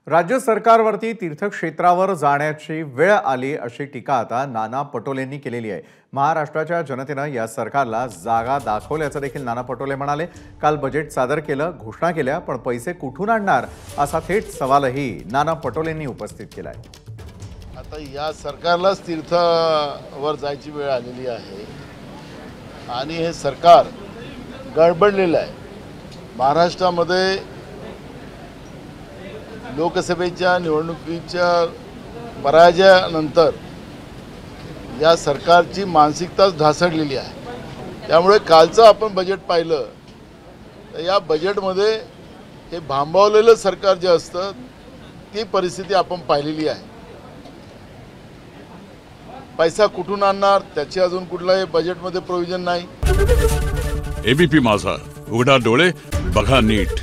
राज्य सरकारवरती तीर्थक्षेत्रावर जाण्याची वेळ आली अशी टीका आता नाना पटोलेंनी केलेली आहे। महाराष्ट्राच्या जनतेनं या सरकारला जागा दाखवल्याचं देखील नाना पटोले म्हणाले। काल बजेट सादर केलं, घोषणा केल्या, पण पैसे कुठून आणणार असा थेट सवालही नाना पटोलेंनी उपस्थित केलाय। आता या सरकारलाच तीर्थावर जायची वेळ आलेली आहे आणि हे सरकार गडबडलेलं आहे। महाराष्ट्रामध्ये लोकसभेच्या निवडणुकीच्या पराजयानंतर या सरकारची मानसिकताच ढासळलेली आहे। त्यामुळे कालचं आपण बजेट पाहिलं तर या बजेटमध्ये हे भांबावलेलं सरकार जे असतं ती परिस्थिती आपण पाहिलेली आहे। पैसा कुठून आणणार त्याची अजून कुठलाही बजेटमध्ये प्रोव्हिजन नाही। एबीपी माझा, उघडा डोळे बघा नीट।